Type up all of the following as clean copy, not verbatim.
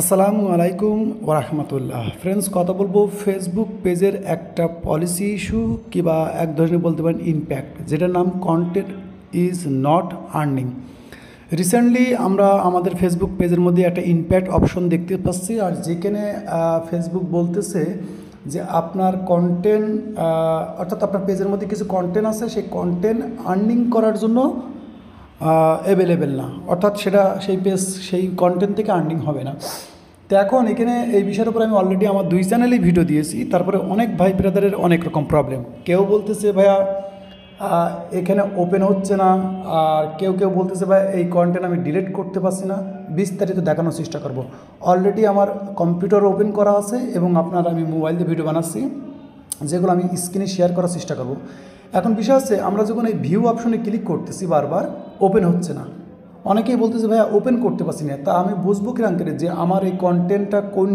আসসালামু আলাইকুম ওরহমতুল্লাহ। ফ্রেন্ডস, কথা বলবো ফেসবুক পেজের একটা পলিসি ইস্যু কিংবা এক ধরনের বলতে পারেন ইম্প্যাক্ট, যেটার নাম content is not earning. Recently আমরা আমাদের ফেসবুক পেজের মধ্যে একটা ইম্প্যাক্ট অপশন দেখতে পাচ্ছি, আর যেখানে ফেসবুক বলতেছে যে আপনার কন্টেন্ট অর্থাৎ আপনার পেজের মধ্যে কিছু কন্টেন্ট আছে, সেই কন্টেন্ট আর্নিং করার জন্য অ্যাভেলেবেল না, অর্থাৎ সেই পেজ সেই কন্টেন্ট থেকে আর্নিং হবে না। তো এখন এখানে এই বিষয়ের উপর আমি অলরেডি আমার 2 চ্যানেলেই ভিডিও দিয়েছি। তারপরে অনেক ভাই ব্রাদারের অনেক রকম প্রবলেম, কেউ বলতেছে ভাইয়া এখানে ওপেন হচ্ছে না, আর কেউ বলতেছে ভাই এই কন্টেন্ট আমি ডিলিট করতে পারছি না। বিস্তারিত দেখানোর চেষ্টা করব। অলরেডি আমার কম্পিউটার ওপেন করা আছে এবং আমি মোবাইল দিয়ে ভিডিও বানাচ্ছি, যেগুলো আমি স্ক্রিনে শেয়ার করার চেষ্টা করব। এখন বিষয় হচ্ছে, আমরা যখন এই ভিউ অপশনে ক্লিক করতেছি বারবার ওপেন হচ্ছে না। অনেকেই বলতেছে ভাইয়া ওপেন করতে পারছি না, তা আমি বুঝবো কিরকম করে যে আমার এই কন্টেন্টটা কোন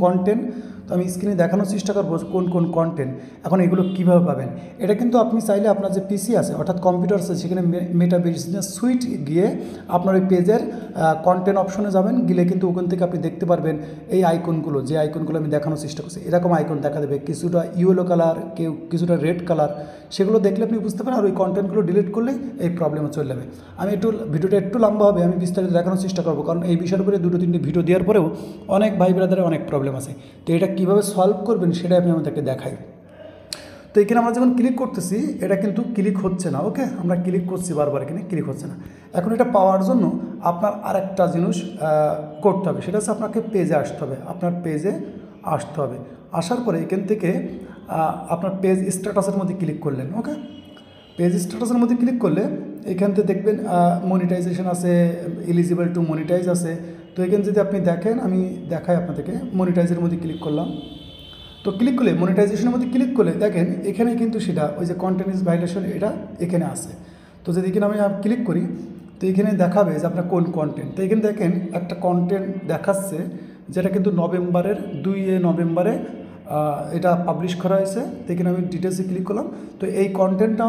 কন্টেন্ট। তো আমি স্ক্রিনে দেখানোর চেষ্টা করবো কোন কন্টেন্ট। এখন এগুলো কীভাবে পাবেন, এটা কিন্তু আপনি চাইলে আপনার যে পিসি আছে অর্থাৎ কম্পিউটার আছে, সেখানে মেটা বিজনেস সুইট গিয়ে আপনার ওই পেজের কন্টেন্ট অপশনে যাবেন, গেলে কিন্তু ওখান থেকে আপনি দেখতে পারবেন এই আইকনগুলো, যে আইকনগুলো আমি দেখানোর চেষ্টা করছি। এরকম আইকন দেখা দেবে, কিছুটা ইয়েলো কালার, কিছুটা রেড কালার। সেগুলো দেখলে আপনি বুঝতে পারেন, আর ওই কন্টেন্টগুলো ডিলিট করলে এই প্রবলেমে চলে যাবে। আমি ভিডিওটা একটু লম্বা হবে, আমি বিস্তারিত দেখানোর চেষ্টা করবো, কারণ এই বিষয়ের উপরে 2-3টি ভিডিও দেওয়ার পরেও অনেক ভাই ব্রাদারের অনেক প্রবলেম আছে। তো এটা কীভাবে সলভ করবেন সেটাই আমি আমাদেরকে দেখাই। তো এখানে আমরা যখন ক্লিক করতেছি, এটা কিন্তু ক্লিক হচ্ছে না। ওকে, আমরা ক্লিক করছি বারবার, এখানে ক্লিক হচ্ছে না। এখন এটা পাওয়ার জন্য আপনার আরেকটা জিনিস করতে হবে, সেটা হচ্ছে আপনাকে পেজে আসতে হবে। আপনার পেজে আসতে হবে, আসার পরে এখান থেকে আপনার পেজ স্ট্যাটাসের মধ্যে ক্লিক করলেন। ওকে, পেজ স্ট্যাটাসের মধ্যে ক্লিক করলে এখান থেকে দেখবেন মনিটাইজেশন আছে, এলিজিবল টু মনিটাইজ আছে। তো এখানে যদি আপনি দেখেন, আমি দেখাই আপনাদেরকে। মনিটাইজের মধ্যে ক্লিক করলাম। তো ক্লিক করলে মনিটাইজেশনের মধ্যে ক্লিক করলে দেখেন এখানে কিন্তু সেটা ওই যে কন্টেন্ট ইজ ভায়োলেশন, এটা এখানে আছে। তো যদি এখানে আমি ক্লিক করি, তো এখানে দেখাবে যে আপনার কোন কন্টেন্ট। তো এখানে দেখেন একটা কন্টেন্ট দেখাচ্ছে, যেটা কিন্তু 2 নভেম্বরে এটা পাবলিশ করা হয়েছে। তো এখানে আমি ডিটেলসে ক্লিক করলাম। তো এই কন্টেন্টটা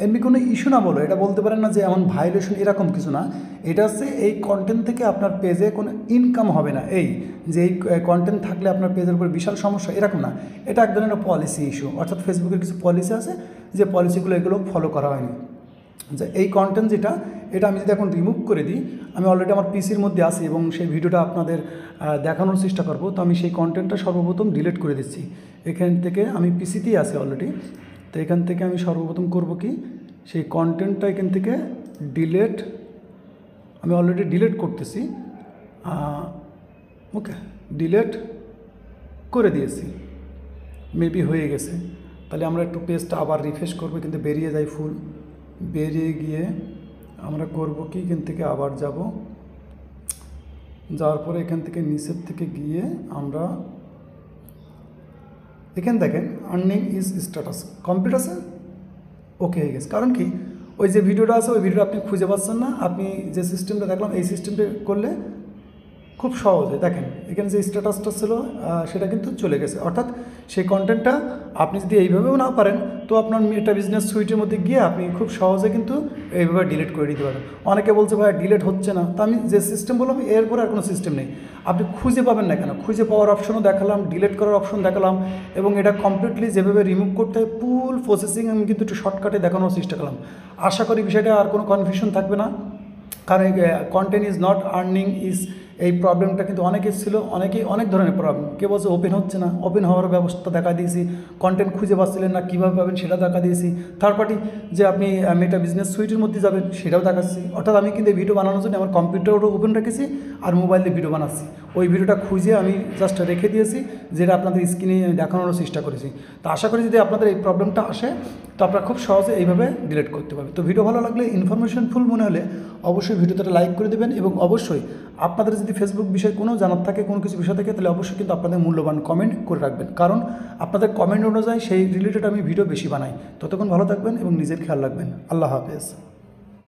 এমনি কোনো ইস্যু না বলো, এটা বলতে পারেন না যে এমন ভায়োলেশন, এরকম কিছু না। এটা হচ্ছে এই কন্টেন্ট থেকে আপনার পেজে কোনো ইনকাম হবে না, এই যে এই কন্টেন্ট থাকলে আপনার পেজের উপর বিশাল সমস্যা, এরকম না। এটা এক ধরনের পলিসি ইস্যু, অর্থাৎ ফেসবুকের কিছু পলিসি আছে, যে পলিসিগুলো এগুলো ফলো করা হয়নি। যে এই কন্টেন্ট যেটা, এটা আমি যদি এখন রিমুভ করে দিই, আমি অলরেডি আমার পিসির মধ্যে আসি এবং সেই ভিডিওটা আপনাদের দেখানোর চেষ্টা করব। তো আমি সেই কন্টেন্টটা সর্বপ্রথম ডিলিট করে দিচ্ছি। এখান থেকে আমি পিসিতেই আসি অলরেডি। তো এখান থেকে আমি সর্বপ্রথম করব কি, সেই কন্টেন্টটা এখান থেকে ডিলিট, আমি অলরেডি ডিলিট করতেছি। ওকে, ডিলিট করে দিয়েছি, মেবি হয়ে গেছে। তাহলে আমরা একটু পেজটা আবার রিফ্রেশ করবো, কিন্তু বেরিয়ে যাই ফুল। বেরিয়ে গিয়ে আমরা করব কি, এখান থেকে আবার যাব, যাওয়ার পরে এখান থেকে নিচের থেকে গিয়ে আমরা এখানে দেখেন আর্নিং ইজ স্ট্যাটাস কমপ্লিট আছে, ওকে হয়ে গেছে। কারণ কি, ওই যে ভিডিওটা আছে, ওই ভিডিওটা আপনি খুঁজে পাচ্ছেন না। আপনি যে সিস্টেমটা দেখলাম, এই সিস্টেমটা করলে খুব সহজে দেখেন এখানে যে স্ট্যাটাসটা ছিল সেটা কিন্তু চলে গেছে। অর্থাৎ সেই কন্টেন্টটা আপনি যদি এইভাবেও না পারেন, তো আপনার মেটা বিজনেস সুইটের মধ্যে গিয়ে আপনি খুব সহজে কিন্তু এইভাবে ডিলিট করে দিতে পারেন। অনেকে বলছে ভাই ডিলিট হচ্ছে না, তো আমি যে সিস্টেম বললাম এরপরে আর কোনো সিস্টেম নেই। আপনি খুঁজে পাবেন না কেন, খুঁজে পাওয়ার অপশনও দেখালাম, ডিলিট করার অপশন দেখালাম, এবং এটা কমপ্লিটলি যেভাবে রিমুভ করতে হয় ফুল প্রসেসিং আমি কিন্তু একটু শর্টকাটে দেখানোর চেষ্টা করলাম। আশা করি বিষয়টা আর কোনো কনফিউশন থাকবে না। কারণ content is not earning is, এই প্রবলেমটা কিন্তু অনেকের ছিল, অনেক ধরনের প্রবলেম। কেউ বলছে ওপেন হচ্ছে না, ওপেন হওয়ার ব্যবস্থা দেখা দিয়েছি। কন্টেন্ট খুঁজে পাচ্ছিলেন না, কীভাবে পাবেন সেটা দেখা দিয়েছি। থার্ড পার্টি যে আপনি মেটা বিজনেস সুইটের মধ্যে যাবেন সেটাও দেখাচ্ছি। অর্থাৎ আমি কিন্তু এই ভিডিও বানানোর জন্য আমার কম্পিউটারও ওপেন রেখেছি আর মোবাইল দিয়ে ভিডিও বানাচ্ছি। ওই ভিডিওটা খুঁজে আমি জাস্ট রেখে দিয়েছি, যেটা আপনাদের স্ক্রিনে দেখানোর চেষ্টা করেছি। তো আশা করি যদি আপনাদের এই প্রবলেমটা আসে, তো আপনারা খুব সহজে এইভাবে ডিলিট করতে পারবেন। তো ভিডিও ভালো লাগলে, ইনফরমেশনফুল মনে হলে অবশ্যই ভিডিওতে লাইক করে দেবেন, এবং অবশ্যই আপনাদের যদি ফেসবুক বিষয়ে কোনো জানার থাকে, কোনো কিছু বিষয় থাকে, তাহলে অবশ্যই কিন্তু আপনাদের মূল্যবান কমেন্ট করে রাখবেন, কারণ আপনাদের কমেন্ট অনুযায়ী সেই রিলেটেড আমি ভিডিও বেশি বানাই। ততক্ষণ ভালো থাকবেন এবং নিজের খেয়াল রাখবেন। আল্লাহ হাফেজ।